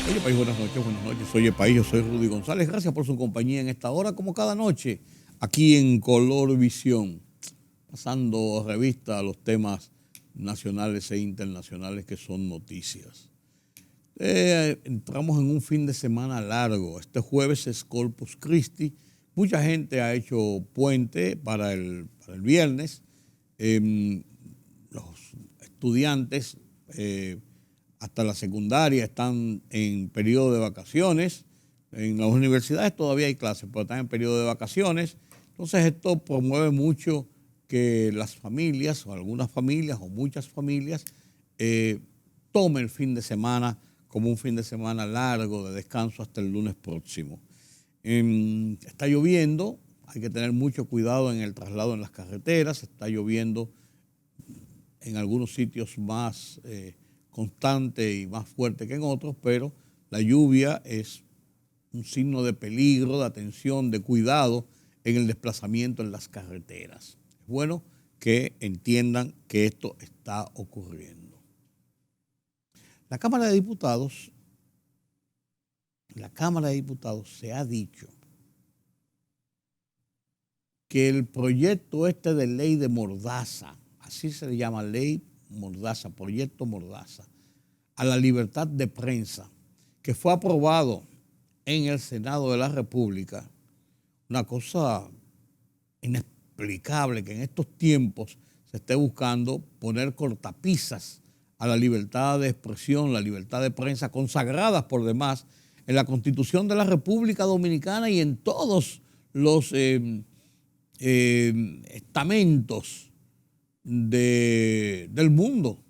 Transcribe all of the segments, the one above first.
Oye, País, buenas noches, buenas noches. Oye, País, yo soy Rudy González. Gracias por su compañía en esta hora, como cada noche, aquí en Color Visión, pasando revista a los temas nacionales e internacionales que son noticias. Entramos en un fin de semana largo. Este jueves es Corpus Christi. Mucha gente ha hecho puente para el viernes. Los estudiantes hasta la secundaria están en periodo de vacaciones. En las universidades todavía hay clases, pero están en periodo de vacaciones. Entonces esto promueve mucho que las familias, o algunas familias, o muchas familias, tomen el fin de semana como un fin de semana largo de descanso hasta el lunes próximo. Está lloviendo, hay que tener mucho cuidado en el traslado en las carreteras. Está lloviendo en algunos sitios más constante y más fuerte que en otros, pero la lluvia es un signo de peligro, de atención, de cuidado en el desplazamiento en las carreteras. Es bueno que entiendan que esto está ocurriendo. La Cámara de Diputados se ha dicho que el proyecto este de ley de Mordaza, así se le llama, ley Mordaza, proyecto Mordaza, a la libertad de prensa, que fue aprobado en el Senado de la República, una cosa inexplicable que en estos tiempos se esté buscando poner cortapisas a la libertad de expresión, la libertad de prensa, consagradas por demás en la Constitución de la República Dominicana y en todos los estamentos del mundo.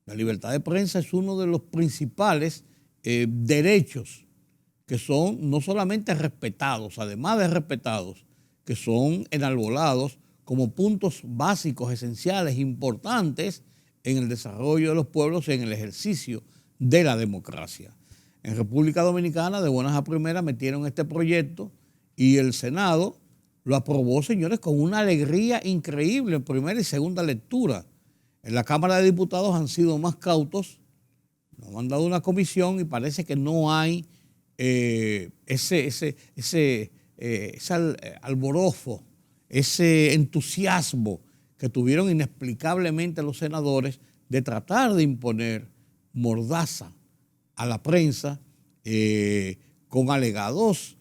La libertad de prensa es uno de los principales derechos que son no solamente respetados, además de respetados, que son enarbolados como puntos básicos, esenciales, importantes en el desarrollo de los pueblos y en el ejercicio de la democracia. En República Dominicana, de buenas a primeras, metieron este proyecto y el Senado lo aprobó, señores, con una alegría increíble en primera y segunda lectura. En la Cámara de Diputados han sido más cautos, nos han dado una comisión y parece que no hay ese alborozo, ese entusiasmo que tuvieron inexplicablemente los senadores de tratar de imponer mordaza a la prensa con alegados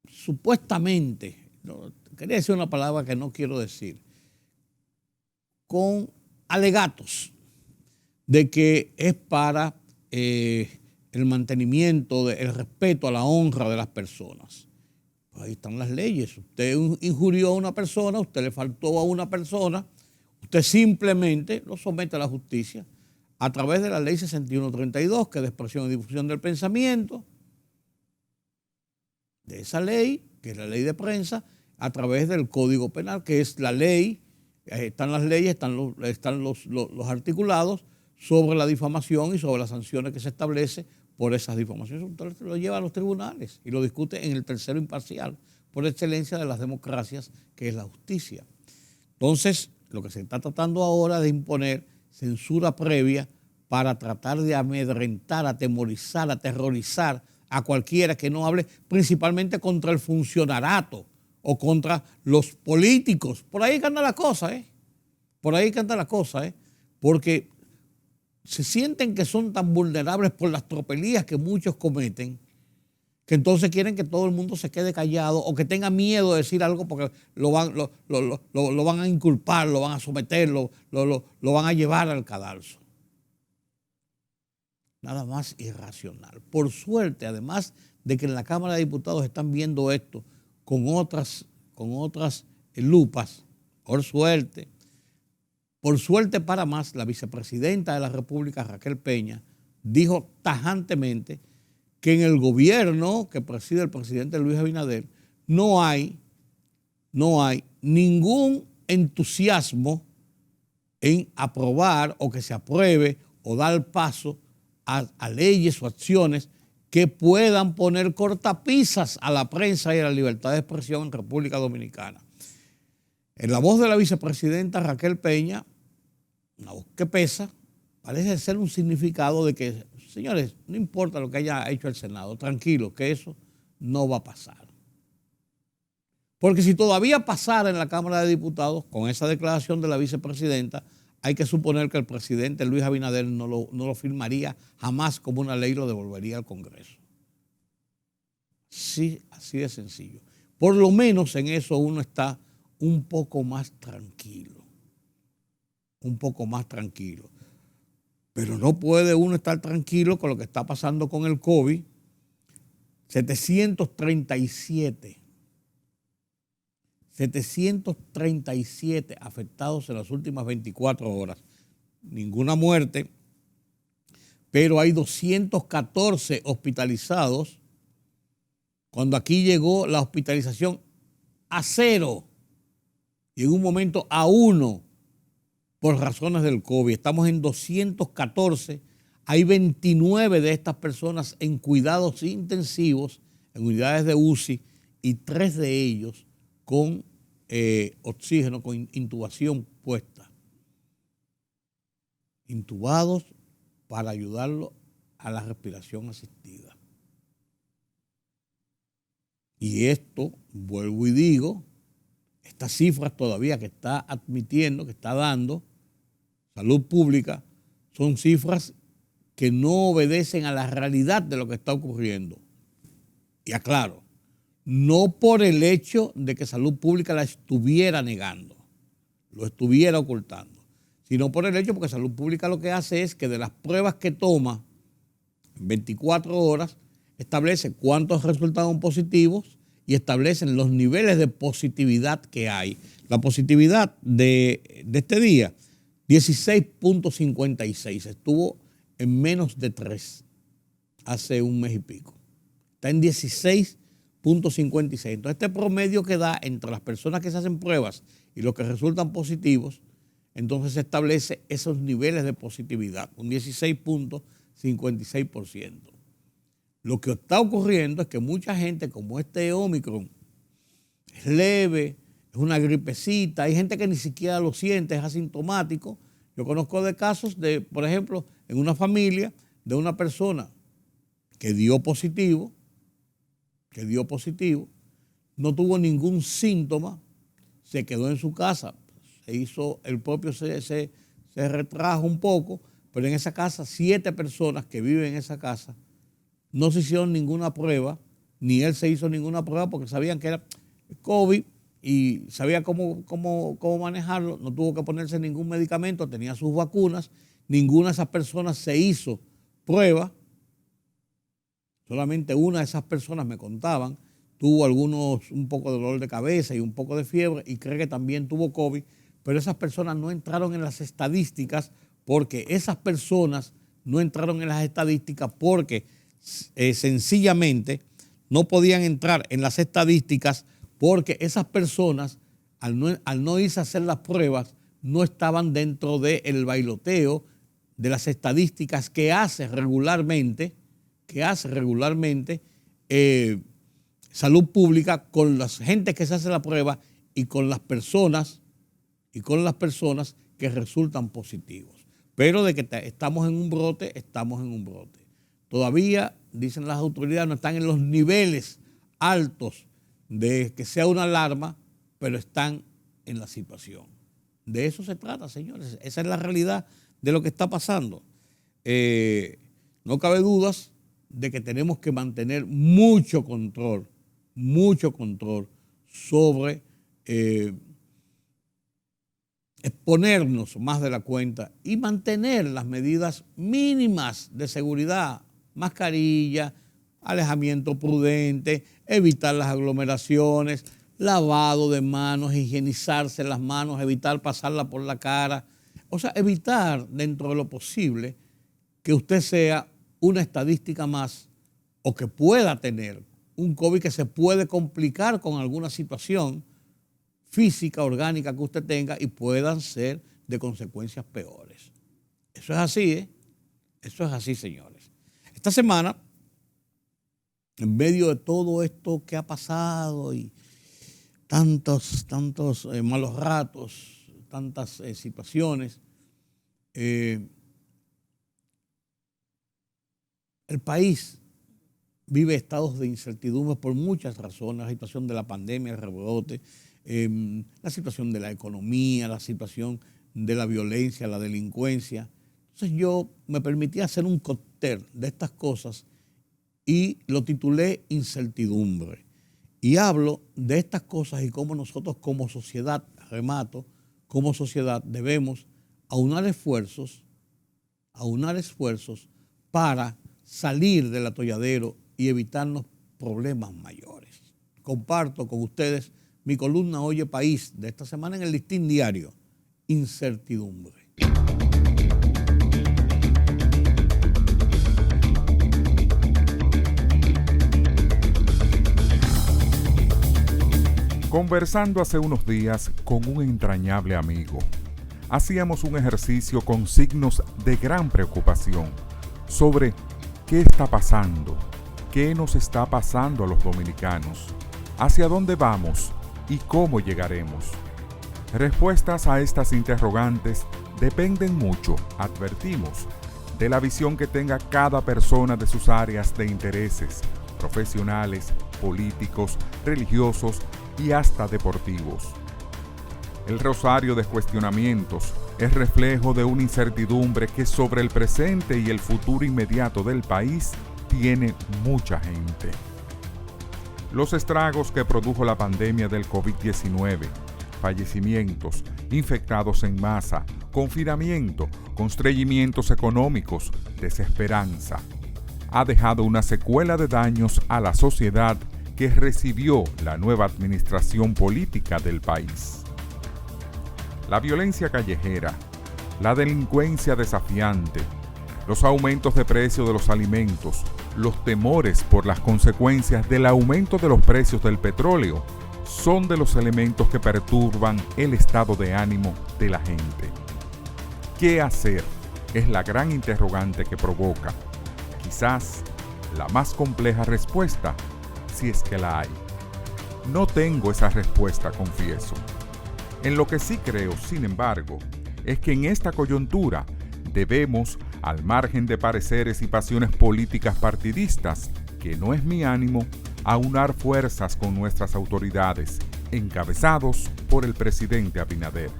supuestamente, no, quería decir una palabra que no quiero decir, con alegatos de que es para el mantenimiento, el respeto a la honra de las personas. Pues ahí están las leyes. Usted injurió a una persona, usted le faltó a una persona, usted simplemente lo somete a la justicia a través de la ley 6132, que es de expresión y difusión del pensamiento, de esa ley, que es la ley de prensa, a través del Código Penal, que es la ley, están las leyes, están los articulados sobre la difamación y sobre las sanciones que se establece por esas difamaciones. Usted lo lleva a los tribunales y lo discute en el tercero imparcial, por excelencia de las democracias, que es la justicia. Entonces, lo que se está tratando ahora es de imponer censura previa para tratar de amedrentar, atemorizar, aterrorizar a cualquiera que no hable, principalmente contra el funcionarato o contra los políticos. Por ahí que anda la cosa, Por ahí que anda la cosa, Porque se sienten que son tan vulnerables por las tropelías que muchos cometen, que entonces quieren que todo el mundo se quede callado o que tenga miedo de decir algo porque lo van a inculpar, lo van a someter, lo van a llevar al cadalso. Nada más irracional. Por suerte, además de que en la Cámara de Diputados están viendo esto con otras lupas, por suerte para más, la vicepresidenta de la República, Raquel Peña, dijo tajantemente que en el gobierno que preside el presidente Luis Abinader no hay ningún entusiasmo en aprobar o que se apruebe o dar paso a leyes o acciones que puedan poner cortapisas a la prensa y a la libertad de expresión en República Dominicana. En la voz de la vicepresidenta Raquel Peña, una voz que pesa, parece ser un significado de que, señores, no importa lo que haya hecho el Senado, tranquilo, que eso no va a pasar. Porque si todavía pasara en la Cámara de Diputados, con esa declaración de la vicepresidenta, hay que suponer que el presidente Luis Abinader no lo firmaría jamás como una ley y lo devolvería al Congreso. Sí, así de sencillo. Por lo menos en eso uno está un poco más tranquilo. Un poco más tranquilo. Pero no puede uno estar tranquilo con lo que está pasando con el COVID. 737 afectados en las últimas 24 horas. Ninguna muerte, pero hay 214 hospitalizados, cuando aquí llegó la hospitalización a 0 y en un momento a 1 por razones del COVID. Estamos en 214. Hay 29 de estas personas en cuidados intensivos, en unidades de UCI, y 3 de ellos con oxígeno, con intubación puesta. Intubados para ayudarlo a la respiración asistida. Y esto, vuelvo y digo, estas cifras todavía que está admitiendo, que está dando Salud Pública, son cifras que no obedecen a la realidad de lo que está ocurriendo. Y aclaro, no por el hecho de que Salud Pública la estuviera negando, lo estuviera ocultando, sino por el hecho porque Salud Pública lo que hace es que de las pruebas que toma en 24 horas, establece cuántos resultados positivos y establecen los niveles de positividad que hay. La positividad de este día, 16.56, estuvo en menos de 3 hace un mes y pico. Está en 16.56. Entonces, este promedio que da entre las personas que se hacen pruebas y los que resultan positivos, entonces se establece esos niveles de positividad, un 16.56%. Lo que está ocurriendo es que mucha gente, como este Omicron, es leve, es una gripecita, hay gente que ni siquiera lo siente, es asintomático. Yo conozco de casos de, por ejemplo, en una familia de una persona que dio positivo, no tuvo ningún síntoma, se quedó en su casa, el propio se retrajo un poco, pero en esa casa 7 personas que viven en esa casa no se hicieron ninguna prueba, ni él se hizo ninguna prueba porque sabían que era COVID y sabía cómo manejarlo, no tuvo que ponerse ningún medicamento, tenía sus vacunas, ninguna de esas personas se hizo prueba, solamente una de esas personas me contaban, tuvo un poco de dolor de cabeza y un poco de fiebre y cree que también tuvo COVID, pero esas personas no entraron en las estadísticas porque sencillamente no podían entrar en las estadísticas porque esas personas, al no irse a hacer las pruebas, no estaban dentro del bailoteo de las estadísticas que hace regularmente Salud Pública con la gente que se hace la prueba y con las personas que resultan positivos. Pero de que estamos en un brote, estamos en un brote. Todavía, dicen las autoridades, no están en los niveles altos de que sea una alarma, pero están en la situación. De eso se trata, señores. Esa es la realidad de lo que está pasando. No cabe dudas de que tenemos que mantener mucho control sobre exponernos más de la cuenta y mantener las medidas mínimas de seguridad, mascarilla, alejamiento prudente, evitar las aglomeraciones, lavado de manos, higienizarse las manos, evitar pasarla por la cara. O sea, evitar dentro de lo posible que usted sea una estadística más o que pueda tener un COVID que se puede complicar con alguna situación física, orgánica que usted tenga y puedan ser de consecuencias peores. Eso es así, ¿eh? Eso es así, señores. Esta semana, en medio de todo esto que ha pasado y tantos malos ratos, tantas situaciones, El país vive estados de incertidumbre por muchas razones, la situación de la pandemia, el rebrote, la situación de la economía, la situación de la violencia, la delincuencia. Entonces yo me permití hacer un cóctel de estas cosas y lo titulé Incertidumbre. Y hablo de estas cosas y cómo nosotros como sociedad, remato, como sociedad debemos aunar esfuerzos para salir del atolladero y evitarnos problemas mayores. Comparto con ustedes mi columna Oye País de esta semana en el Listín Diario, Incertidumbre. Conversando hace unos días con un entrañable amigo, hacíamos un ejercicio con signos de gran preocupación sobre qué está pasando, qué nos está pasando a los dominicanos, hacia dónde vamos y cómo llegaremos. Respuestas a estas interrogantes dependen mucho, advertimos, de la visión que tenga cada persona de sus áreas de intereses, profesionales, políticos, religiosos y hasta deportivos. El rosario de cuestionamientos es reflejo de una incertidumbre que sobre el presente y el futuro inmediato del país tiene mucha gente. Los estragos que produjo la pandemia del COVID-19, fallecimientos, infectados en masa, confinamiento, constreñimientos económicos, desesperanza, ha dejado una secuela de daños a la sociedad que recibió la nueva administración política del país. La violencia callejera, la delincuencia desafiante, los aumentos de precio de los alimentos, los temores por las consecuencias del aumento de los precios del petróleo son de los elementos que perturban el estado de ánimo de la gente. ¿Qué hacer? Es la gran interrogante que provoca, quizás, la más compleja respuesta, si es que la hay. No tengo esa respuesta, confieso. En lo que sí creo, sin embargo, es que en esta coyuntura debemos, al margen de pareceres y pasiones políticas partidistas, que no es mi ánimo, aunar fuerzas con nuestras autoridades, encabezados por el presidente Abinader,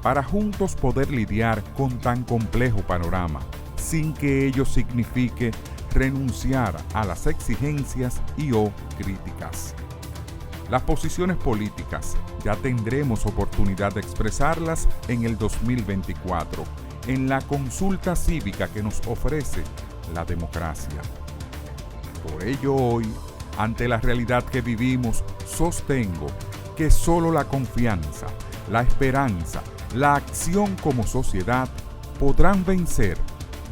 para juntos poder lidiar con tan complejo panorama, sin que ello signifique renunciar a las exigencias y/o críticas. Las posiciones políticas ya tendremos oportunidad de expresarlas en el 2024, en la consulta cívica que nos ofrece la democracia. Por ello hoy, ante la realidad que vivimos, sostengo que solo la confianza, la esperanza, la acción como sociedad podrán vencer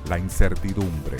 la incertidumbre.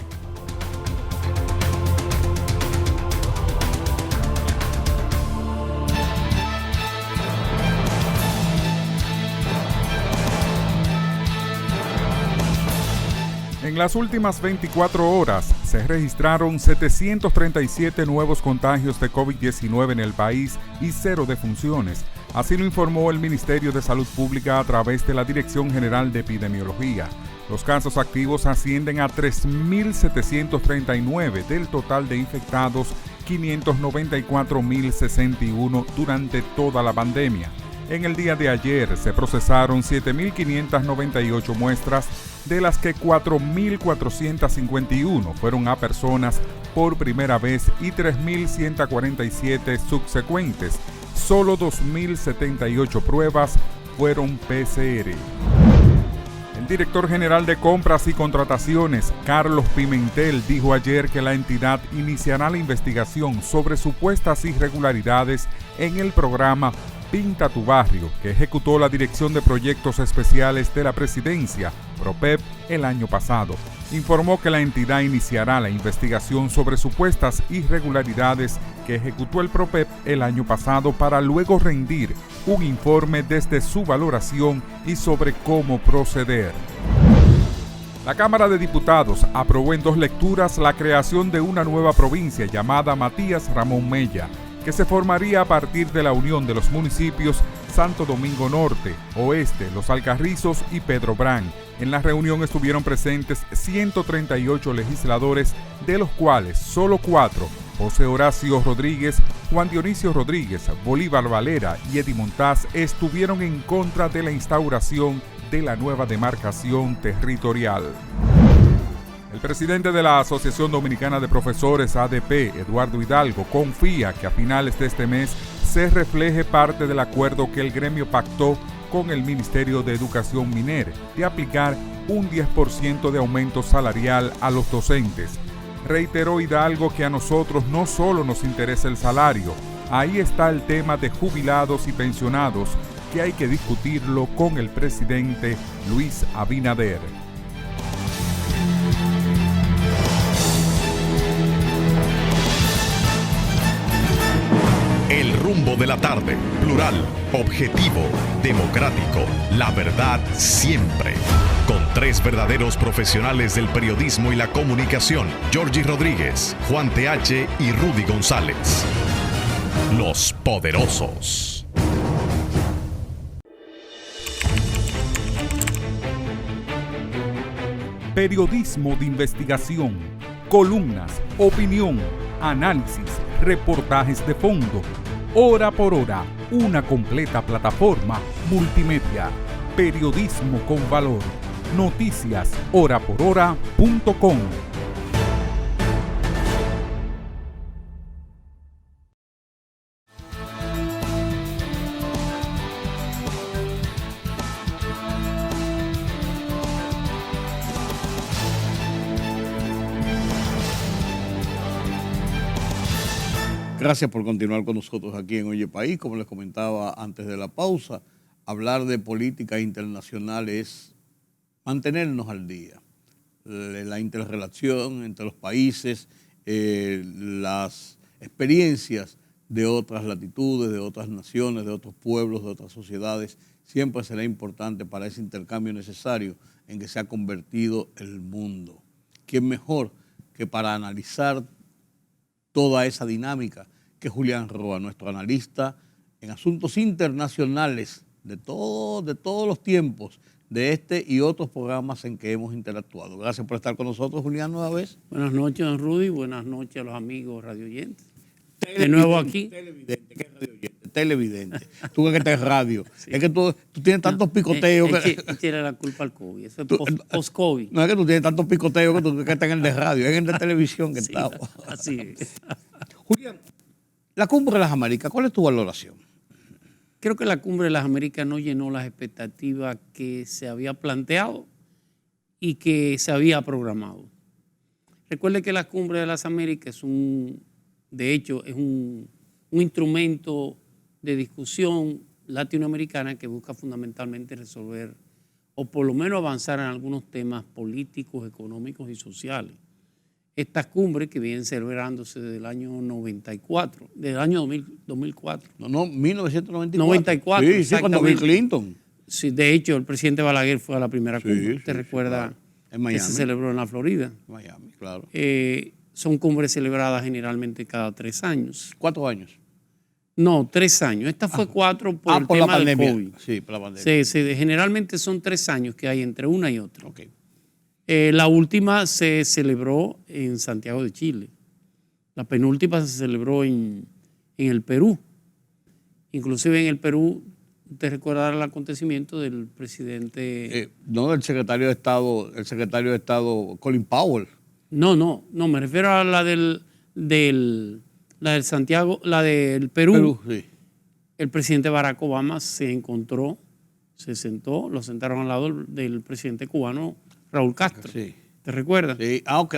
En las últimas 24 horas se registraron 737 nuevos contagios de COVID-19 en el país y 0 defunciones. Así lo informó el Ministerio de Salud Pública a través de la Dirección General de Epidemiología. Los casos activos ascienden a 3.739 del total de infectados, 594.061 durante toda la pandemia. En el día de ayer se procesaron 7.598 muestras, de las que 4.451 fueron a personas por primera vez y 3.147 subsecuentes. Solo 2.078 pruebas fueron PCR. El director general de Compras y Contrataciones, Carlos Pimentel, dijo ayer que la entidad iniciará la investigación sobre supuestas irregularidades en el programa Pinta tu Barrio, que ejecutó la Dirección de Proyectos Especiales de la Presidencia, PROPEP, el año pasado. Informó que la entidad iniciará la investigación sobre supuestas irregularidades que ejecutó el PROPEP el año pasado para luego rendir un informe desde su valoración y sobre cómo proceder. La Cámara de Diputados aprobó en 2 lecturas la creación de una nueva provincia llamada Matías Ramón Mella. que se formaría a partir de la unión de los municipios Santo Domingo Norte, Oeste, Los Alcarrizos y Pedro Brán. En la reunión estuvieron presentes 138 legisladores, de los cuales solo 4, José Horacio Rodríguez, Juan Dionisio Rodríguez, Bolívar Valera y Eddie Montaz, estuvieron en contra de la instauración de la nueva demarcación territorial. El presidente de la Asociación Dominicana de Profesores, ADP, Eduardo Hidalgo, confía que a finales de este mes se refleje parte del acuerdo que el gremio pactó con el Ministerio de Educación MINER de aplicar un 10% de aumento salarial a los docentes. Reiteró Hidalgo que a nosotros no solo nos interesa el salario, ahí está el tema de jubilados y pensionados, que hay que discutirlo con el presidente Luis Abinader. El rumbo de la tarde, plural, objetivo, democrático, la verdad siempre. Con 3 verdaderos profesionales del periodismo y la comunicación, Georgie Rodríguez, Juan TH y Rudy González. Los Poderosos. Periodismo de investigación, columnas, opinión, análisis, reportajes de fondo. Hora por hora, una completa plataforma multimedia. Periodismo con valor. Noticias horaporhora.com. Gracias por continuar con nosotros aquí en Oye País. Como les comentaba antes de la pausa, hablar de política internacional es mantenernos al día. La interrelación entre los países, las experiencias de otras latitudes, de otras naciones, de otros pueblos, de otras sociedades, siempre será importante para ese intercambio necesario en que se ha convertido el mundo. ¿Quién mejor que para analizar toda esa dinámica que Julián Roa, nuestro analista en asuntos internacionales de todos los tiempos, de este y otros programas en que hemos interactuado? Gracias por estar con nosotros, Julián, nueva vez. Buenas noches, don Rudy. Buenas noches a los amigos radioyentes. De nuevo aquí. Televidente, ¿qué radioyente? Televidente. Tú que estás en radio. Sí. Es que tú tienes tantos picoteos. Tiene la culpa al COVID. Eso es post-COVID. No es que tú tienes tantos picoteos que tú que estás en el de radio, es en el de televisión que estás. Así es. Julián, la Cumbre de las Américas, ¿cuál es tu valoración? Creo que la Cumbre de las Américas no llenó las expectativas que se había planteado y que se había programado. Recuerde que la Cumbre de las Américas es un instrumento de discusión latinoamericana que busca fundamentalmente resolver o por lo menos avanzar en algunos temas políticos, económicos y sociales. Estas cumbres que vienen celebrándose desde el año 94, desde el año 2004. No, 1994. 94, sí, cuando Bill Clinton. Sí, de hecho, el presidente Balaguer fue a la primera cumbre. ¿Te recuerda? Claro. En Miami. Que se celebró en la Florida. Miami, claro. Son cumbres celebradas generalmente cada 3 años. 4 años. No, 3 años. Esta fue 4 por el por tema la pandemia. del COVID. Sí, por la pandemia. Sí, generalmente son 3 años que hay entre una y otra. Okay. La última se celebró en Santiago de Chile. La penúltima se celebró en el Perú. Inclusive en el Perú, te recordará el acontecimiento del presidente... el secretario de Estado Colin Powell. No, me refiero a la del Santiago, la del Perú. Sí. El presidente Barack Obama se sentó, lo sentaron al lado del presidente cubano Raúl Castro. Sí. ¿Te recuerdas? Sí. Ok.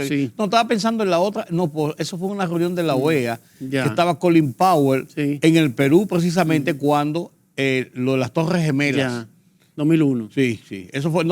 Sí. No, estaba pensando en la otra. No, eso fue una reunión de la OEA, que estaba Colin Powell en el Perú precisamente cuando lo de las Torres Gemelas. Ya, 2001. Sí. Eso fue,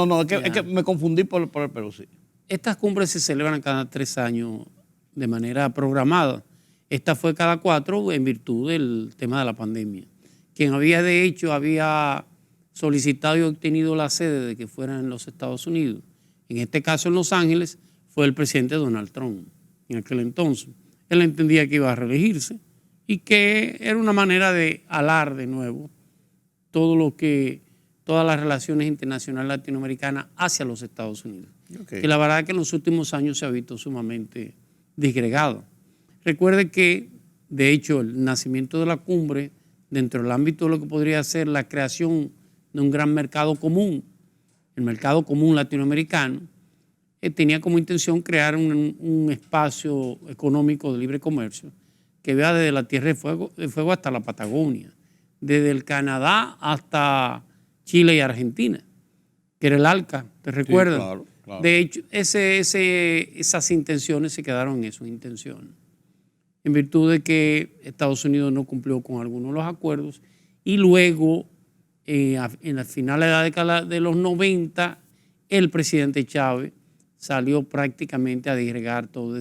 es que me confundí por el Perú, sí. Estas cumbres se celebran cada 3 años de manera programada. Esta fue cada 4 en virtud del tema de la pandemia. Quien había solicitado y obtenido la sede de que fuera en los Estados Unidos, en este caso en Los Ángeles, fue el presidente Donald Trump en aquel entonces. Él entendía que iba a reelegirse y que era una manera de alar de nuevo todas las relaciones internacionales latinoamericanas hacia los Estados Unidos. Okay. Que la verdad es que en los últimos años se ha visto sumamente disgregado. Recuerde que, de hecho, el nacimiento de la cumbre, dentro del ámbito de lo que podría ser la creación de un gran mercado común, el mercado común latinoamericano, tenía como intención crear un espacio económico de libre comercio que vea desde la Tierra de Fuego hasta la Patagonia, desde el Canadá hasta Chile y Argentina, que era el ALCA, ¿te recuerdas? Sí, claro, claro. De hecho, esas intenciones se quedaron en esas intenciones, en virtud de que Estados Unidos no cumplió con algunos de los acuerdos y luego, en la final de la década de los 90, el presidente Chávez salió prácticamente a disgregar todo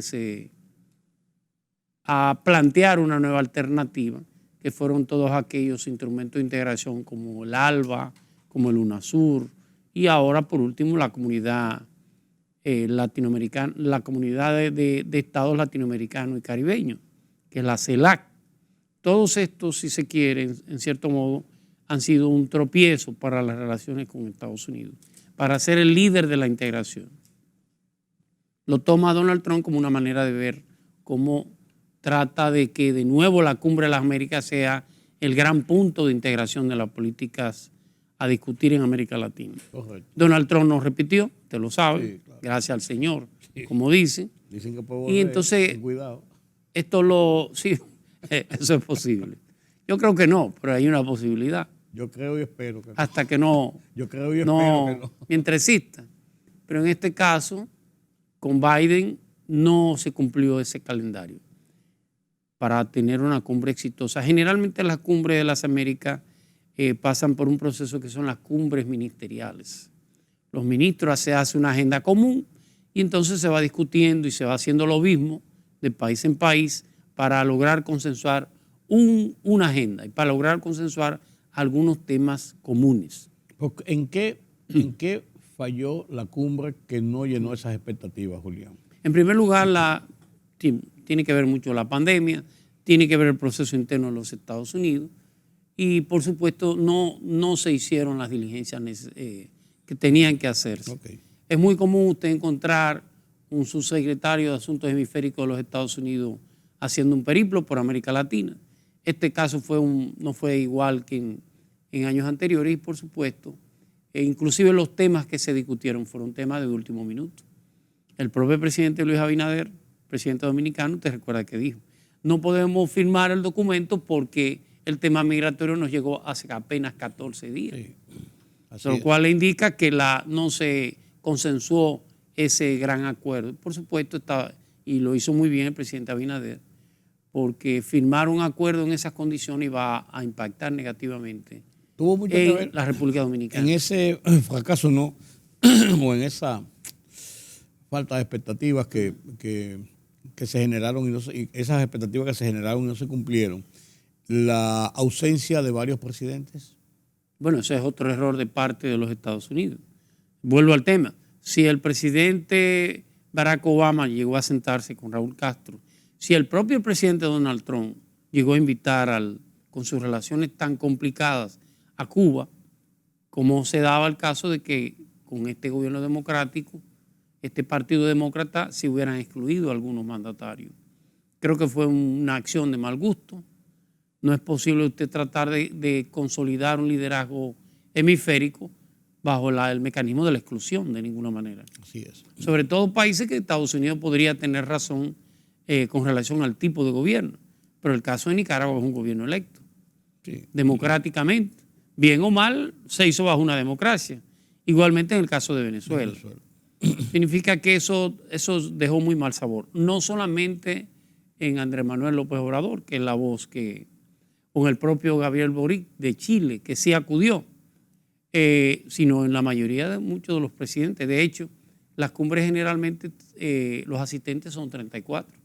a plantear una nueva alternativa, que fueron todos aquellos instrumentos de integración como el ALBA, como el UNASUR, y ahora por último la comunidad latinoamericana, la comunidad de estados latinoamericanos y caribeños, que es la CELAC. Todos estos, si se quieren, en cierto modo, han sido un tropiezo para las relaciones con Estados Unidos, para ser el líder de la integración. Lo toma Donald Trump como una manera de ver cómo trata de que de nuevo la Cumbre de las Américas sea el gran punto de integración de las políticas a discutir en América Latina. Correcto. Donald Trump nos repitió, te lo sabe, Sí, claro. gracias al Señor, como dicen. Dicen que puede Y volver, entonces, ten cuidado. sí, eso es posible. Yo creo que no, pero hay una posibilidad. Yo creo y espero que no. Hasta que no, Yo creo y espero que no. mientras exista. Pero en este caso, con Biden no se cumplió ese calendario para tener una cumbre exitosa. Generalmente las cumbres de las Américas pasan por un proceso que son las cumbres ministeriales. Los ministros se hace una agenda común y entonces se va discutiendo y se va haciendo lo mismo de país en país para lograr consensuar una agenda y para lograr consensuar algunos temas comunes. ¿En qué falló la cumbre que no llenó esas expectativas, Julián? En primer lugar, tiene que ver mucho la pandemia, tiene que ver el proceso interno de los Estados Unidos y, por supuesto, no se hicieron las diligencias que tenían que hacerse. Okay. Es muy común usted encontrar un subsecretario de Asuntos Hemisféricos de los Estados Unidos haciendo un periplo por América Latina. Este caso no fue igual que en años anteriores y, por supuesto, inclusive los temas que se discutieron fueron temas de último minuto. El propio presidente Luis Abinader, presidente dominicano, te recuerda que dijo, no podemos firmar el documento porque el tema migratorio nos llegó hace apenas 14 días. Sí, lo cual le indica que no se consensuó ese gran acuerdo. Por supuesto, y lo hizo muy bien el presidente Abinader, porque firmar un acuerdo en esas condiciones iba a impactar negativamente ¿Tuvo mucho que ver la República Dominicana? En ese fracaso, no, o en esa falta de expectativas que se generaron y esas expectativas que se generaron y no se cumplieron, la ausencia de varios presidentes. Bueno, ese es otro error de parte de los Estados Unidos. Vuelvo al tema. Si el presidente Barack Obama llegó a sentarse con Raúl Castro, si el propio presidente Donald Trump llegó a invitar con sus relaciones tan complicadas a Cuba, como se daba el caso de que con este gobierno democrático, este partido demócrata, se hubieran excluido algunos mandatarios. Creo que fue una acción de mal gusto. No es posible usted tratar de consolidar un liderazgo hemisférico bajo el mecanismo de la exclusión de ninguna manera. Así es. Sobre todo países que Estados Unidos podría tener razón con relación al tipo de gobierno. Pero el caso de Nicaragua es un gobierno electo, sí, democráticamente. Bien o mal, se hizo bajo una democracia. Igualmente en el caso de Venezuela. Significa que eso dejó muy mal sabor. No solamente en Andrés Manuel López Obrador, que es la voz con el propio Gabriel Boric de Chile, que sí acudió, sino en la mayoría de muchos de los presidentes. De hecho, las cumbres generalmente, los asistentes son 34.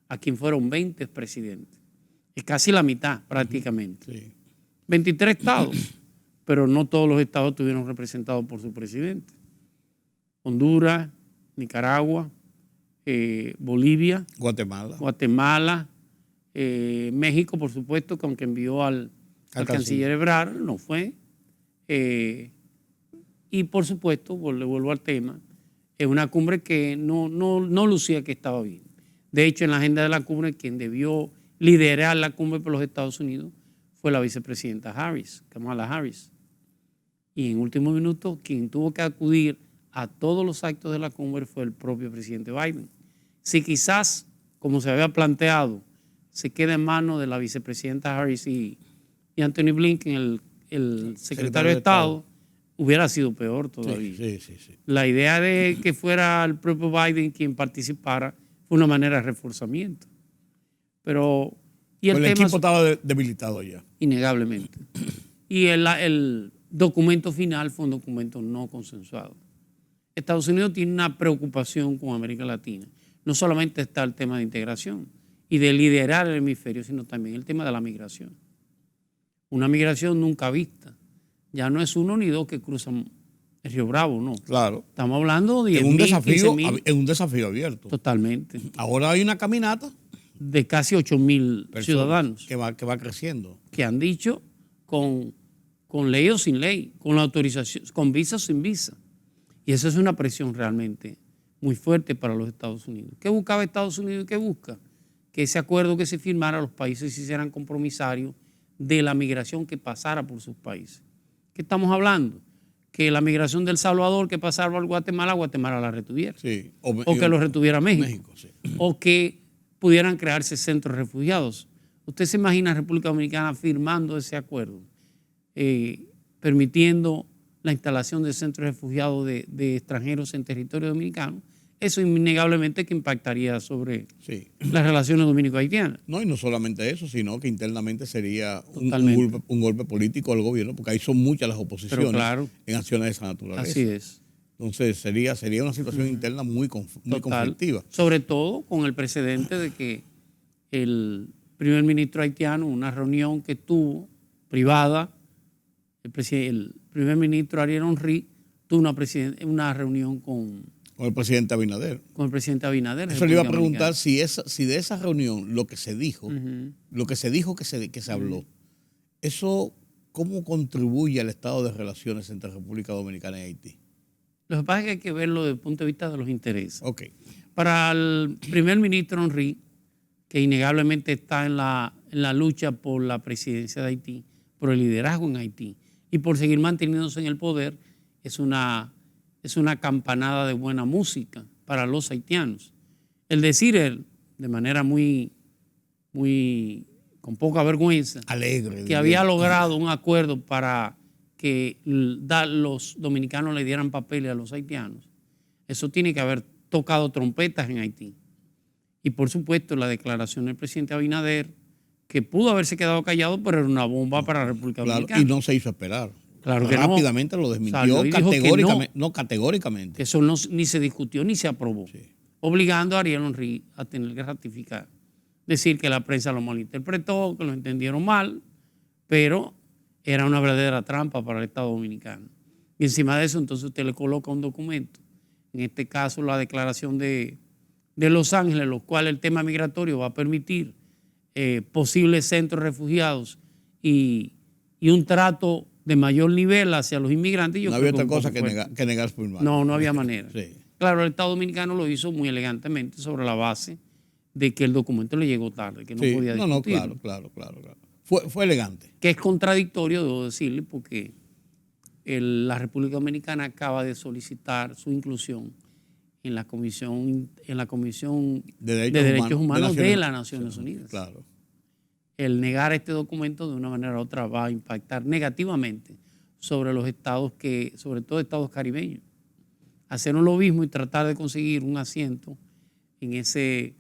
Aquí fueron 20 presidentes. Es casi la mitad prácticamente. Sí. 23 estados, pero no todos los estados estuvieron representados por su presidente. Honduras, Nicaragua, Bolivia, Guatemala, México, por supuesto, que aunque envió al canciller Ebrard, no fue. Y por supuesto, le vuelvo al tema, es una cumbre que no lucía que estaba bien. De hecho, en la agenda de la cumbre, quien debió liderar la cumbre por los Estados Unidos fue la vicepresidenta Harris, Kamala Harris. Y en último minuto, quien tuvo que acudir a todos los actos de la cumbre fue el propio presidente Biden. Si quizás, como se había planteado, se queda en manos de la vicepresidenta Harris y Anthony Blinken, el secretario de Estado, hubiera sido peor todavía. Sí. La idea de que fuera el propio Biden quien participara fue una manera de reforzamiento. Pero el equipo estaba debilitado ya. Innegablemente. Y el documento final fue un documento no consensuado. Estados Unidos tiene una preocupación con América Latina. No solamente está el tema de integración y de liderar el hemisferio, sino también el tema de la migración. Una migración nunca vista. Ya no es uno ni dos que cruzan el Río Bravo, no. Claro. Estamos hablando de 10.000, es un desafío abierto. Totalmente. Ahora hay una caminata de casi 8.000 ciudadanos que va creciendo. Que han dicho con ley o sin ley, con la autorización, con visa o sin visa. Y eso es una presión realmente muy fuerte para los Estados Unidos. ¿Qué buscaba Estados Unidos y qué busca? Que ese acuerdo que se firmara, los países se hicieran compromisarios de la migración que pasara por sus países. ¿Qué estamos hablando? Que la migración del Salvador que pasara al Guatemala la retuviera. Sí. O que lo retuviera México. Sí. O que pudieran crearse centros de refugiados. ¿Usted se imagina a República Dominicana firmando ese acuerdo, permitiendo la instalación de centros de refugiados de extranjeros en territorio dominicano? Eso innegablemente que impactaría sobre las relaciones dominico-haitianas. No, y no solamente eso, sino que internamente sería un golpe político al gobierno, porque ahí son muchas las oposiciones en acciones de esa naturaleza. Así es. Entonces sería una situación interna muy conflictiva. Sobre todo con el precedente de que el primer ministro haitiano, una reunión que tuvo privada, el primer ministro Ariel Henry tuvo una reunión con el presidente Abinader. Con el presidente Abinader. Eso le iba a preguntar si de esa reunión lo que se dijo, que se habló, eso ¿cómo contribuye al estado de relaciones entre República Dominicana y Haití? Lo que pasa es que hay que verlo desde el punto de vista de los intereses. Okay. Para el primer ministro Henry, que innegablemente está en la lucha por la presidencia de Haití, por el liderazgo en Haití y por seguir manteniéndose en el poder, es una campanada de buena música para los haitianos. El decir él, de manera muy con poca vergüenza, alegre, que había logrado un acuerdo para que los dominicanos le dieran papeles a los haitianos, eso tiene que haber tocado trompetas en Haití. Y por supuesto la declaración del presidente Abinader, que pudo haberse quedado callado, pero era una bomba para la República Dominicana. Y no se hizo esperar. Claro que rápidamente lo desmintió categóricamente. Que eso ni se discutió ni se aprobó, obligando a Ariel Henry a tener que ratificar. Decir que la prensa lo malinterpretó, que lo entendieron mal, pero era una verdadera trampa para el Estado Dominicano. Y encima de eso, entonces usted le coloca un documento, en este caso la declaración de Los Ángeles, los cuales el tema migratorio va a permitir posibles centros de refugiados y un trato de mayor nivel hacia los inmigrantes. No había otra cosa que negar firmar. No había manera. Claro, el Estado Dominicano lo hizo muy elegantemente sobre la base de que el documento le llegó tarde, que no podía discutirlo. Claro. Fue elegante. Que es contradictorio, debo decirle, porque la República Dominicana acaba de solicitar su inclusión en la Comisión de Derechos Humanos de las Naciones Unidas. Claro. El negar este documento de una manera u otra va a impactar negativamente sobre los estados sobre todo estados caribeños. Hacer un lobismo y tratar de conseguir un asiento en ese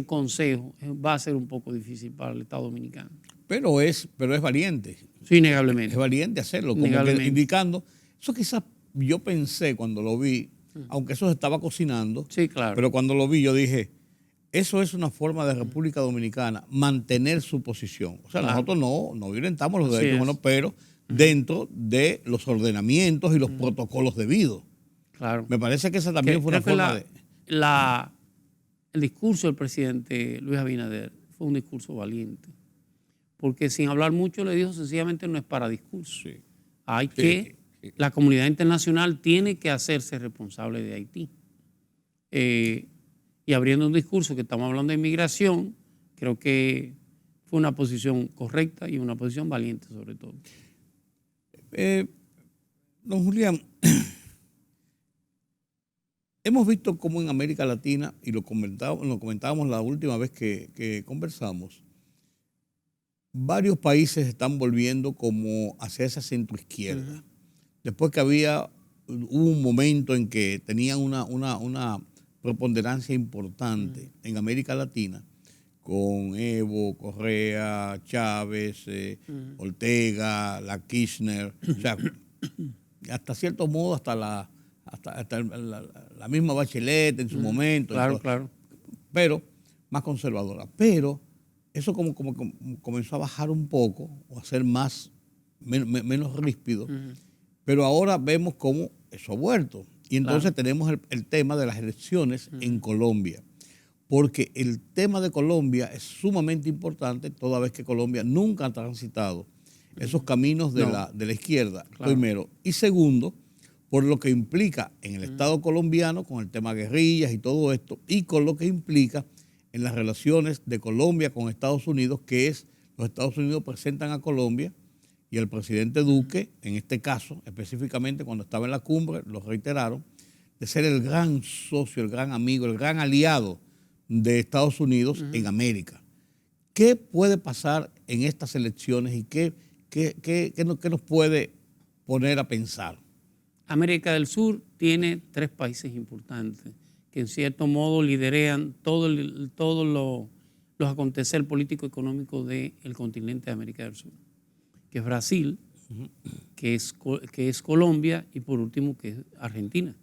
consejo va a ser un poco difícil para el Estado Dominicano. Pero es valiente. Sí, innegablemente. Es valiente hacerlo, como que indicando. Eso quizás yo pensé cuando lo vi, aunque eso se estaba cocinando, sí, claro. Pero cuando lo vi yo dije, eso es una forma de República Dominicana mantener su posición. O sea, nosotros no violentamos los derechos humanos, pero dentro de los ordenamientos y los protocolos debidos. Claro. Me parece que esa también fue una forma el discurso del presidente Luis Abinader fue un discurso valiente. Porque sin hablar mucho le dijo sencillamente no es para discurso. Sí. Hay que, la comunidad internacional tiene que hacerse responsable de Haití. Y abriendo un discurso que estamos hablando de inmigración, creo que fue una posición correcta y una posición valiente sobre todo. Don Julián, hemos visto cómo en América Latina, y lo comentábamos la última vez que conversamos, varios países están volviendo como hacia esa centroizquierda. Después que hubo un momento en que tenían una preponderancia importante en América Latina, con Evo, Correa, Chávez, Ortega, la Kirchner, o sea, hasta cierto modo hasta la misma Bachelet en su momento. Claro, claro. Pero más conservadora. Pero eso como comenzó a bajar un poco, o a ser menos ríspido. Pero ahora vemos cómo eso ha vuelto. Y entonces tenemos el tema de las elecciones en Colombia. Porque el tema de Colombia es sumamente importante, toda vez que Colombia nunca ha transitado esos caminos de la izquierda, primero. Y segundo, por lo que implica en el Estado colombiano, con el tema guerrillas y todo esto, y con lo que implica en las relaciones de Colombia con Estados Unidos, que es, los Estados Unidos presentan a Colombia, y el presidente Duque, en este caso, específicamente cuando estaba en la cumbre, lo reiteraron, de ser el gran socio, el gran amigo, el gran aliado de Estados Unidos en América. ¿Qué puede pasar en estas elecciones y qué nos puede poner a pensar? América del Sur tiene 3 países importantes que en cierto modo liderean todos los acontecer político-económico del continente de América del Sur, que es Brasil, que es Colombia y por último que es Argentina.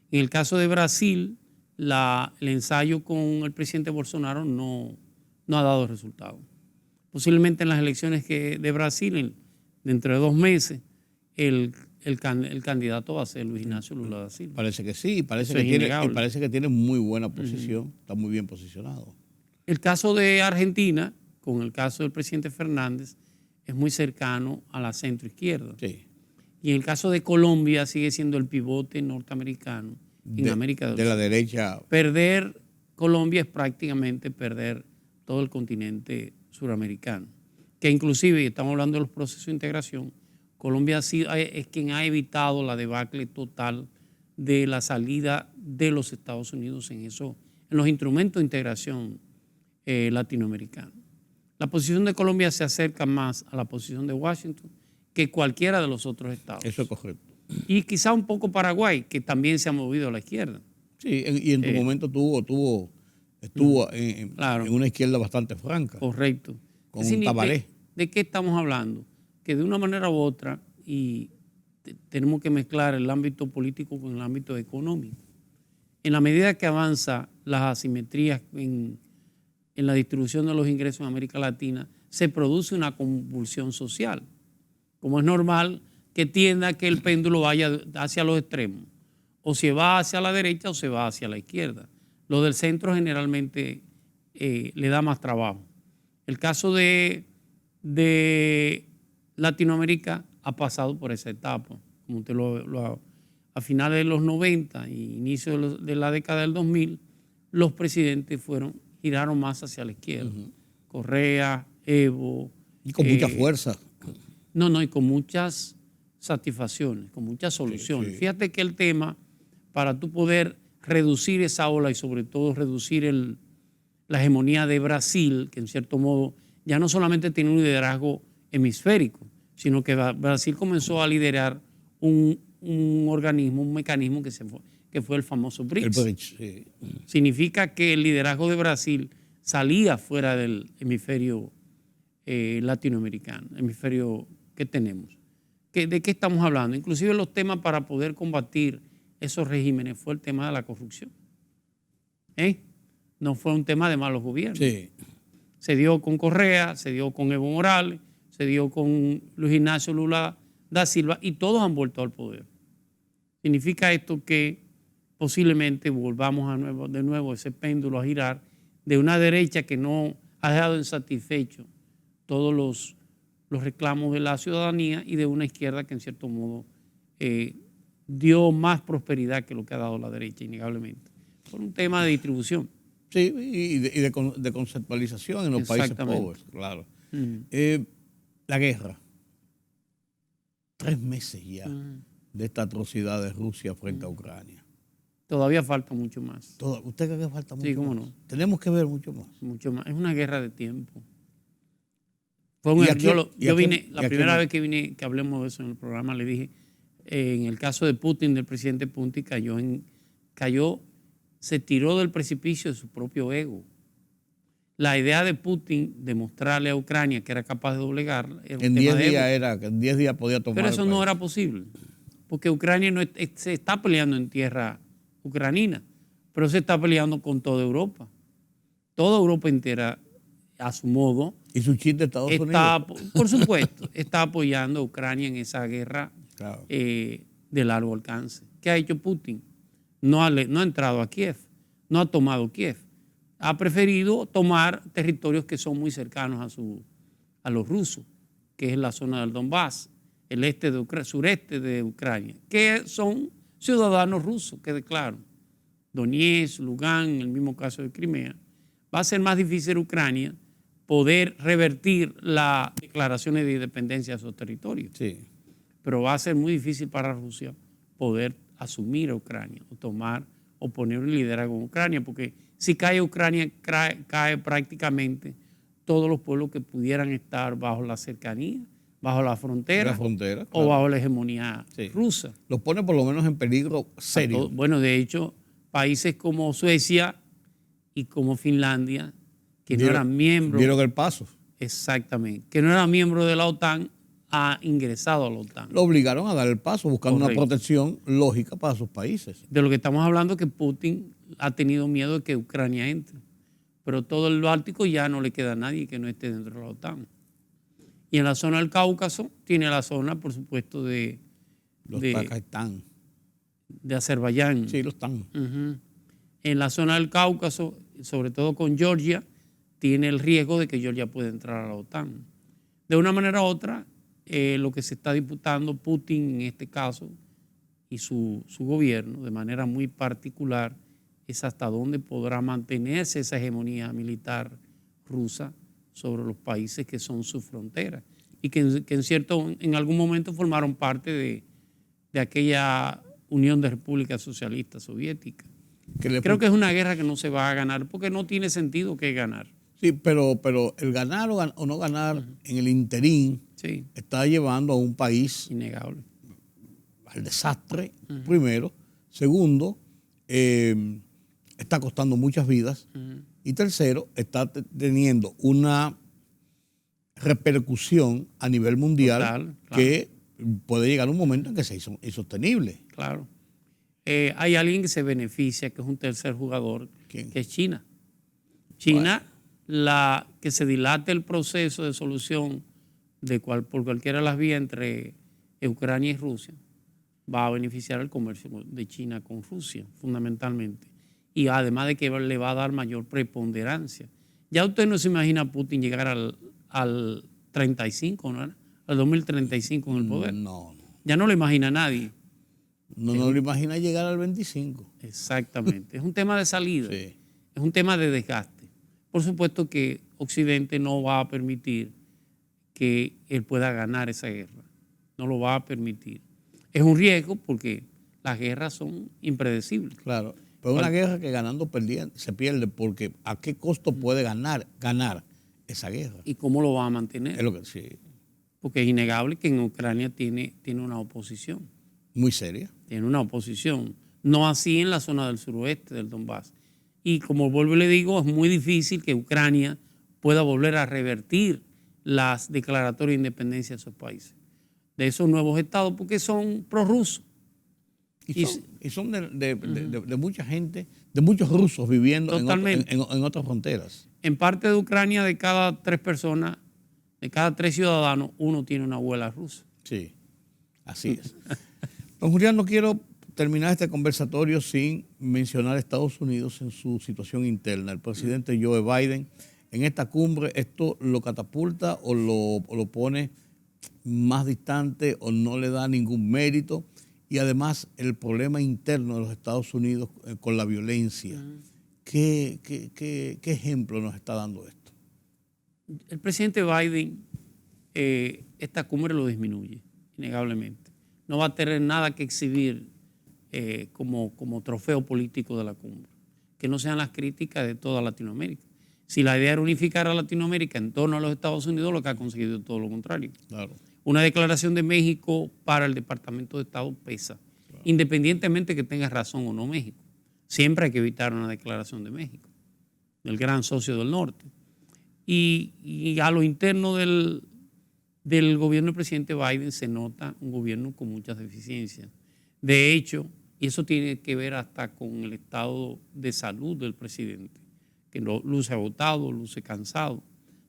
En el caso de Brasil, el ensayo con el presidente Bolsonaro no ha dado resultado. Posiblemente en las elecciones de Brasil, dentro de 2 meses, el candidato va a ser Luis Ignacio Lula da Silva. Parece que sí, parece que tiene muy buena posición, está muy bien posicionado. El caso de Argentina, con el caso del presidente Fernández, es muy cercano a la centroizquierda. Sí. Y en el caso de Colombia sigue siendo el pivote norteamericano en América del Sur. De la derecha. Perder Colombia es prácticamente perder todo el continente suramericano. Que inclusive, estamos hablando de los procesos de integración, Colombia es quien ha evitado la debacle total de la salida de los Estados Unidos en los instrumentos de integración latinoamericanos. La posición de Colombia se acerca más a la posición de Washington que cualquiera de los otros estados. Eso es correcto. Y quizá un poco Paraguay, que también se ha movido a la izquierda. Sí, y en tu momento estuvo en una izquierda bastante franca. Correcto. Con un Tabaré. ¿De qué estamos hablando? Que de una manera u otra, y tenemos que mezclar el ámbito político con el ámbito económico. En la medida que avanza las asimetrías en la distribución de los ingresos en América Latina, se produce una convulsión social. Como es normal que tienda a que el péndulo vaya hacia los extremos. O se va hacia la derecha o se va hacia la izquierda. Lo del centro generalmente le da más trabajo. El caso de Latinoamérica ha pasado por esa etapa. Como usted a finales de los 90 y inicio de la década del 2000, los presidentes giraron más hacia la izquierda. Correa, Evo. Y con mucha fuerza. No, y con muchas satisfacciones, con muchas soluciones. Sí. Fíjate que el tema, para tú poder reducir esa ola y sobre todo reducir la hegemonía de Brasil, que en cierto modo ya no solamente tiene un liderazgo hemisférico, sino que Brasil comenzó a liderar un organismo, un mecanismo que fue el famoso BRICS. El BRICS, sí. Significa que el liderazgo de Brasil salía fuera del hemisferio latinoamericano, hemisferio que tenemos. ¿De qué estamos hablando? Inclusive los temas para poder combatir esos regímenes fue el tema de la corrupción. No fue un tema de malos gobiernos. Sí. Se dio con Correa, se dio con Evo Morales, se dio con Luis Ignacio Lula da Silva y todos han vuelto al poder. Significa esto que posiblemente volvamos de nuevo ese péndulo a girar de una derecha que no ha dejado insatisfechos todos los reclamos de la ciudadanía y de una izquierda que en cierto modo dio más prosperidad que lo que ha dado la derecha, innegablemente, por un tema de distribución. Sí, y de conceptualización en los países pobres, claro. La guerra. 3 meses ya de esta atrocidad de Rusia frente a Ucrania. Todavía falta mucho más. ¿Usted cree que falta mucho más? Sí, cómo no. Tenemos que ver mucho más. Mucho más. Es una guerra de tiempo. Yo vine, la primera vez que hablemos de eso en el programa, le dije, en el caso de Putin, del presidente Putin, se tiró del precipicio de su propio ego. La idea de Putin de mostrarle a Ucrania que era capaz de doblegar era en 10 días en 10 días podía tomar. Pero eso no era posible, porque Ucrania no se está peleando en tierra ucranina, pero se está peleando con toda Europa. Toda Europa entera, a su modo. ¿Y su chiste de Estados Unidos? Por supuesto, está apoyando a Ucrania en esa guerra, claro, de largo alcance. ¿Qué ha hecho Putin? No ha entrado a Kiev, no ha tomado Kiev. Ha preferido tomar territorios que son muy cercanos a los rusos, que es la zona del Donbass, el sureste de Ucrania, que son ciudadanos rusos, quede claro. Donetsk, Lugansk, en el mismo caso de Crimea. Va a ser más difícil Ucrania poder revertir las declaraciones de independencia de esos territorios. Sí. Pero va a ser muy difícil para Rusia poder asumir a Ucrania o tomar o poner un liderazgo en Ucrania, porque si cae Ucrania, cae prácticamente todos los pueblos que pudieran estar bajo la cercanía, bajo la frontera, claro, o bajo la hegemonía rusa. Los pone por lo menos en peligro serio. Bueno, de hecho, países como Suecia y como Finlandia, que no eran miembros. Dieron el paso. Exactamente. Que no eran miembros de la OTAN, ha ingresado a la OTAN. Lo obligaron a dar el paso, buscando una protección lógica para sus países. De lo que estamos hablando es que Putin ha tenido miedo de que Ucrania entre. Pero todo el Báltico ya no le queda a nadie que no esté dentro de la OTAN. Y en la zona del Cáucaso tiene la zona, por supuesto, de Azerbaiyán. Sí, los están. En la zona del Cáucaso, sobre todo con Georgia, tiene el riesgo de que Georgia pueda entrar a la OTAN. De una manera u otra, lo que se está disputando Putin en este caso y su gobierno de manera muy particular es hasta dónde podrá mantenerse esa hegemonía militar rusa sobre los países que son su frontera y que en algún momento formaron parte de aquella Unión de Repúblicas Socialistas Soviéticas. Creo que es una guerra que no se va a ganar porque no tiene sentido que ganar. Sí, pero el ganar o no ganar en el interín está llevando a un país innegable al desastre, primero. Segundo, está costando muchas vidas. Y tercero, está teniendo una repercusión a nivel mundial claro. Que puede llegar un momento en que sea insostenible. Claro. Hay alguien que se beneficia, que es un tercer jugador, ¿Quién? Que es China. China, que se dilate el proceso de solución por cualquiera de las vías entre Ucrania y Rusia, va a beneficiar el comercio de China con Rusia, fundamentalmente. Y además de que le va a dar mayor preponderancia. Ya usted no se imagina a Putin llegar al 35, ¿no? Al 2035 en el poder. No. Ya no lo imagina nadie. No lo imagina llegar al 25. Exactamente. Es un tema de salida. Sí. Es un tema de desgaste. Por supuesto que Occidente no va a permitir que él pueda ganar esa guerra. No lo va a permitir. Es un riesgo porque las guerras son impredecibles. Claro. Pero una guerra que ganando se pierde porque ¿a qué costo puede ganar esa guerra? ¿Y cómo lo va a mantener? Es lo que sí. Porque es innegable que en Ucrania tiene una oposición. Muy seria. Tiene una oposición. No así en la zona del suroeste del Donbass. Y como vuelvo y le digo, es muy difícil que Ucrania pueda volver a revertir las declaratorias de independencia de esos países, de esos nuevos estados, porque son prorrusos. Y son de mucha gente, de muchos rusos viviendo en otras fronteras. En parte de Ucrania, de cada 3 personas, de cada 3 ciudadanos, uno tiene una abuela rusa. Sí, así es. Don Julián, no quiero terminar este conversatorio sin mencionar a Estados Unidos en su situación interna. El presidente Joe Biden en esta cumbre, ¿esto lo catapulta o lo pone más distante o no le da ningún mérito? Y además el problema interno de los Estados Unidos con la violencia. ¿Qué ejemplo nos está dando esto? El presidente Biden, esta cumbre lo disminuye, innegablemente. No va a tener nada que exhibir como trofeo político de la cumbre, que no sean las críticas de toda Latinoamérica. Si la idea era unificar a Latinoamérica en torno a los Estados Unidos, lo que ha conseguido es todo lo contrario. Claro. Una declaración de México para el Departamento de Estado pesa, claro, independientemente que tenga razón o no México. Siempre hay que evitar una declaración de México, del gran socio del norte. Y a lo interno del gobierno del presidente Biden se nota un gobierno con muchas deficiencias. De hecho, y eso tiene que ver hasta con el estado de salud del presidente, que luce agotado, luce cansado.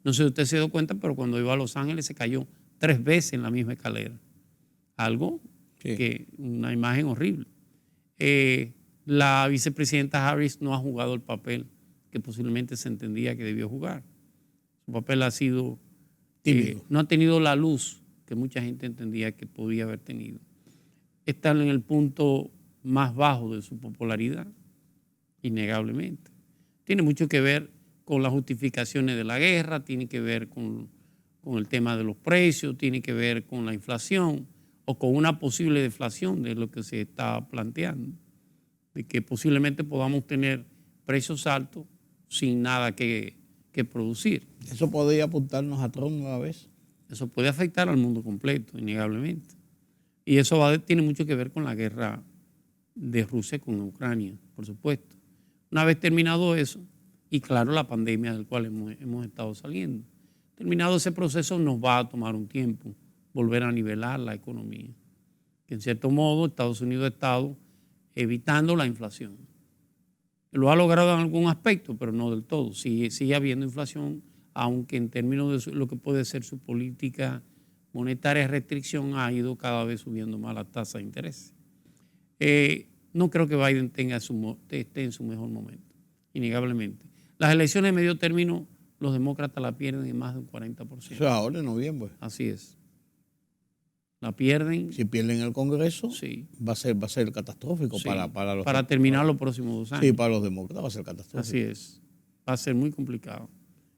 No sé si usted se dio cuenta, pero cuando iba a Los Ángeles se cayó 3 veces en la misma escalera. Algo que una imagen horrible. La vicepresidenta Harris no ha jugado el papel que posiblemente se entendía que debió jugar. Su papel ha sido no ha tenido la luz que mucha gente entendía que podía haber tenido. Está en el punto más bajo de su popularidad, innegablemente. Tiene mucho que ver con las justificaciones de la guerra, tiene que ver con el tema de los precios, tiene que ver con la inflación o con una posible deflación de lo que se está planteando, de que posiblemente podamos tener precios altos sin nada que producir. ¿Eso podría apuntarnos a Trump una vez? Eso puede afectar al mundo completo, innegablemente. Y eso tiene mucho que ver con la guerra de Rusia con Ucrania, por supuesto. Una vez terminado eso, y claro, la pandemia del cual hemos estado saliendo, terminado ese proceso nos va a tomar un tiempo volver a nivelar la economía, que en cierto modo Estados Unidos ha estado evitando la inflación. Lo ha logrado en algún aspecto, pero no del todo. Sigue habiendo inflación, aunque en términos de lo que puede ser su política monetaria de restricción ha ido cada vez subiendo más la tasa de interés. No creo que Biden esté en su mejor momento, innegablemente. Las elecciones de medio término, los demócratas la pierden en más de un 40%. Eso es ahora en noviembre. Así es. La pierden. Si pierden el Congreso, sí, va a ser catastrófico, sí, para terminar los próximos 2 años. Sí, para los demócratas va a ser catastrófico. Así es. Va a ser muy complicado.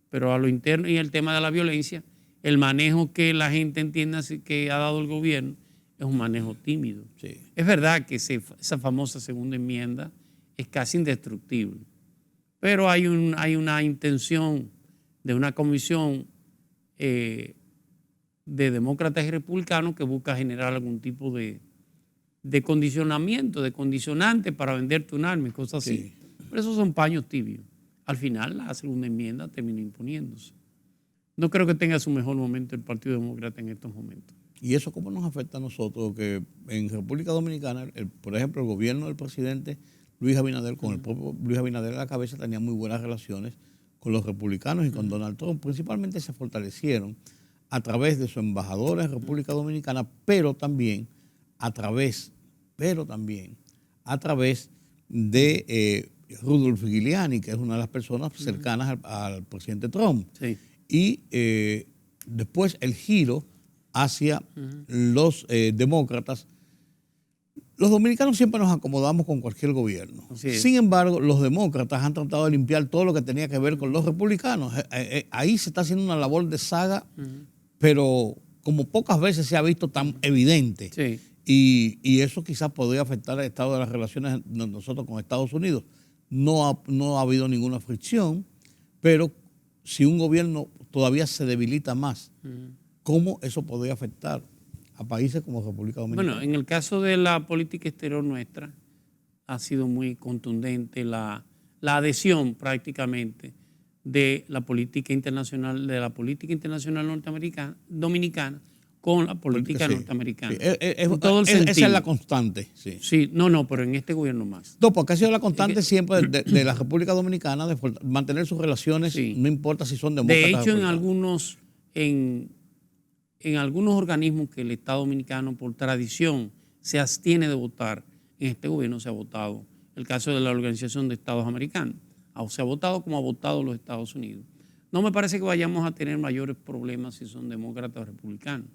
Pero a lo interno y el tema de la violencia, el manejo que la gente entienda que ha dado el gobierno es un manejo tímido. Sí. Es verdad que esa famosa segunda enmienda es casi indestructible, pero hay una intención de una comisión de demócratas y republicanos que busca generar algún tipo de condicionamiento, de condicionante para venderte un arma y cosas así. Sí. Pero esos son paños tibios. Al final la segunda enmienda termina imponiéndose. No creo que tenga su mejor momento el Partido Demócrata en estos momentos. ¿Y eso cómo nos afecta a nosotros? Que en República Dominicana, por ejemplo, el gobierno del presidente Luis Abinader, con el propio Luis Abinader a la cabeza, tenía muy buenas relaciones con los republicanos y con Donald Trump. Principalmente se fortalecieron a través de su embajador en República Dominicana, pero también a través de Rudolph Giuliani, que es una de las personas cercanas al presidente Trump. Sí. Y después el giro hacia los demócratas. Los dominicanos siempre nos acomodamos con cualquier gobierno. Sin embargo, los demócratas han tratado de limpiar todo lo que tenía que ver con los republicanos. Ahí se está haciendo una labor de saga, pero como pocas veces se ha visto tan evidente. Sí. Y eso quizás podría afectar el estado de las relaciones de nosotros con Estados Unidos. No ha habido ninguna fricción, pero si un gobierno todavía se debilita más, ¿cómo eso podría afectar a países como República Dominicana? Bueno, en el caso de la política exterior nuestra, ha sido muy contundente la adhesión prácticamente de la política internacional norteamericana, dominicana, con la política norteamericana. Sí. En todo el sentido. Esa es la constante. Sí. Sí, no, pero en este gobierno más. No, porque ha sido la constante siempre de la República Dominicana de mantener sus relaciones, no importa si son demócratas. De hecho, en algunos organismos que el Estado Dominicano por tradición se abstiene de votar, en este gobierno se ha votado. El caso de la Organización de Estados Americanos. Se ha votado como ha votado los Estados Unidos. no me parece que vayamos a tener mayores problemas si son demócratas o republicanos.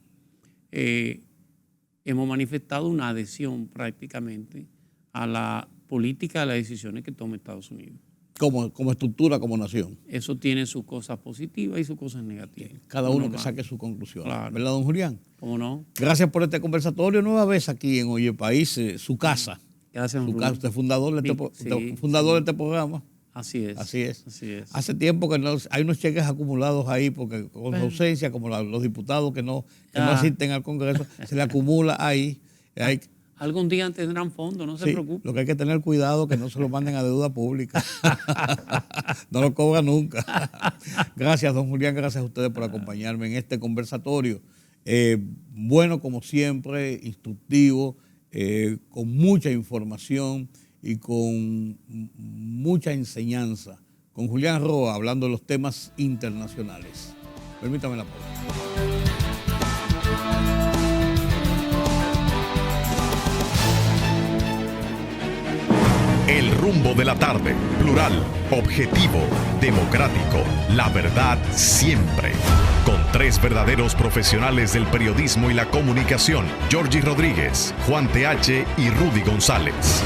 Hemos manifestado una adhesión prácticamente a la política de las decisiones que toma Estados Unidos. Como estructura, como nación. Eso tiene sus cosas positivas y sus cosas negativas. Cada uno que saque su conclusión. Claro. ¿Verdad, don Julián? ¿Cómo no? Gracias por este conversatorio. Nueva vez aquí en Oye País, su casa. Gracias, su casa. Usted es fundador de este programa. Así es. Así es. Hace tiempo que hay unos cheques acumulados ahí, porque con su ausencia, como los diputados que no asisten al Congreso, se le acumula ahí. Algún día tendrán fondos, no se preocupe. Lo que hay que tener cuidado que no se lo manden a deuda pública. No lo cobra nunca. Gracias, don Julián. Gracias a ustedes por acompañarme en este conversatorio. Bueno, como siempre, instructivo, con mucha información y con mucha enseñanza. Con Julián Roa hablando de los temas internacionales. Permítame la pausa. El rumbo de la tarde, plural, objetivo, democrático, la verdad siempre. Con tres verdaderos profesionales del periodismo y la comunicación, Georgie Rodríguez, Juan TH y Rudy González.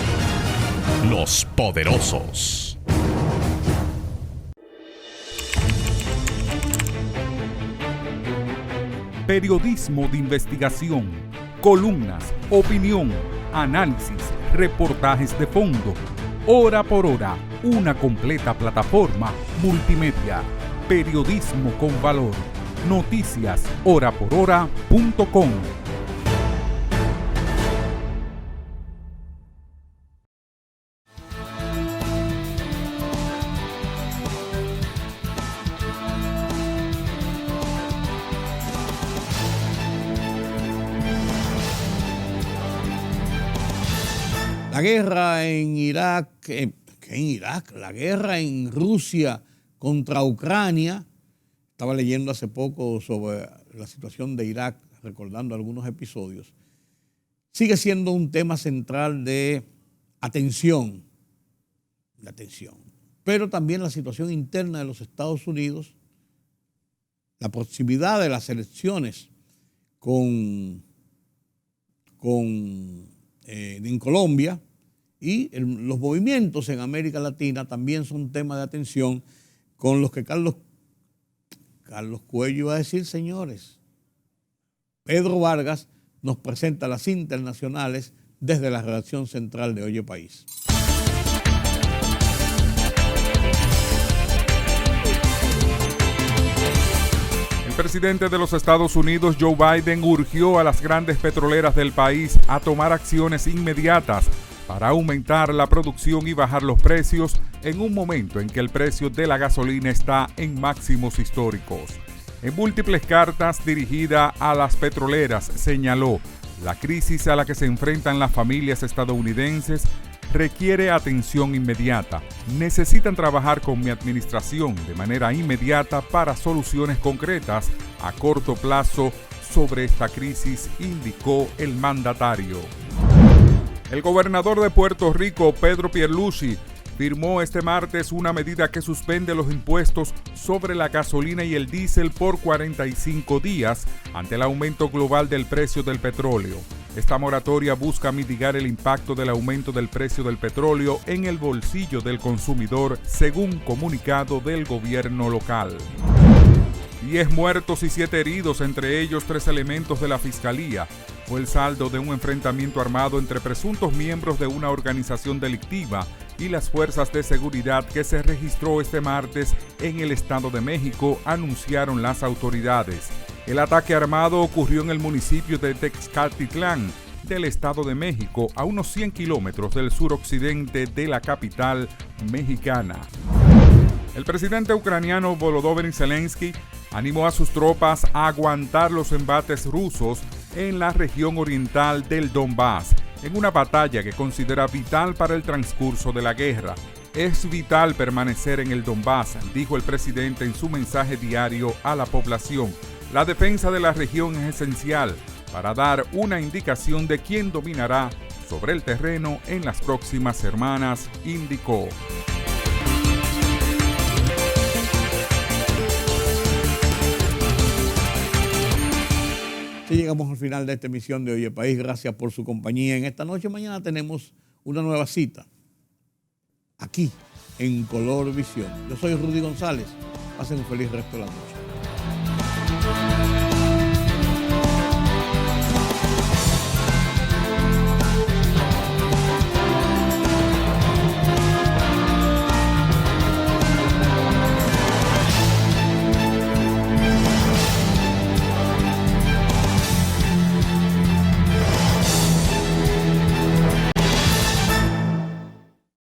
Los poderosos. Periodismo de investigación, columnas, opinión, análisis, reportajes de fondo, hora por hora, una completa plataforma multimedia. Periodismo con valor. Noticias horapor.hora.com. La guerra en Irak, la guerra en Rusia contra Ucrania. Estaba leyendo hace poco sobre la situación de Irak, recordando algunos episodios. Sigue siendo un tema central de atención. Pero también la situación interna de los Estados Unidos, la proximidad de las elecciones en Colombia y los movimientos en América Latina también son temas de atención con los que Carlos Cuello iba a decir, señores. Pedro Vargas nos presenta las internacionales desde la redacción central de Oye País. El presidente de los Estados Unidos, Joe Biden, urgió a las grandes petroleras del país a tomar acciones inmediatas para aumentar la producción y bajar los precios en un momento en que el precio de la gasolina está en máximos históricos. En múltiples cartas dirigidas a las petroleras, señaló: la crisis a la que se enfrentan las familias estadounidenses requiere atención inmediata. Necesitan trabajar con mi administración de manera inmediata para soluciones concretas a corto plazo sobre esta crisis, indicó el mandatario. El gobernador de Puerto Rico, Pedro Pierluisi, firmó este martes una medida que suspende los impuestos sobre la gasolina y el diésel por 45 días ante el aumento global del precio del petróleo. Esta moratoria busca mitigar el impacto del aumento del precio del petróleo en el bolsillo del consumidor, según comunicado del gobierno local. 10 muertos y 7 heridos, entre ellos 3 elementos de la Fiscalía. Fue el saldo de un enfrentamiento armado entre presuntos miembros de una organización delictiva y las fuerzas de seguridad que se registró este martes en el Estado de México, anunciaron las autoridades. El ataque armado ocurrió en el municipio de Texcatitlán del Estado de México, a unos 100 kilómetros del suroccidente de la capital mexicana. El presidente ucraniano Volodymyr Zelensky animó a sus tropas a aguantar los embates rusos en la región oriental del Donbass, en una batalla que considera vital para el transcurso de la guerra. Es vital permanecer en el Donbass, dijo el presidente en su mensaje diario a la población. La defensa de la región es esencial para dar una indicación de quién dominará sobre el terreno en las próximas semanas, indicó. Así llegamos al final de esta emisión de Oye País. Gracias por su compañía. En esta noche, mañana tenemos una nueva cita aquí en Color Visión. Yo soy Rudy González. Pasen un feliz resto de la noche.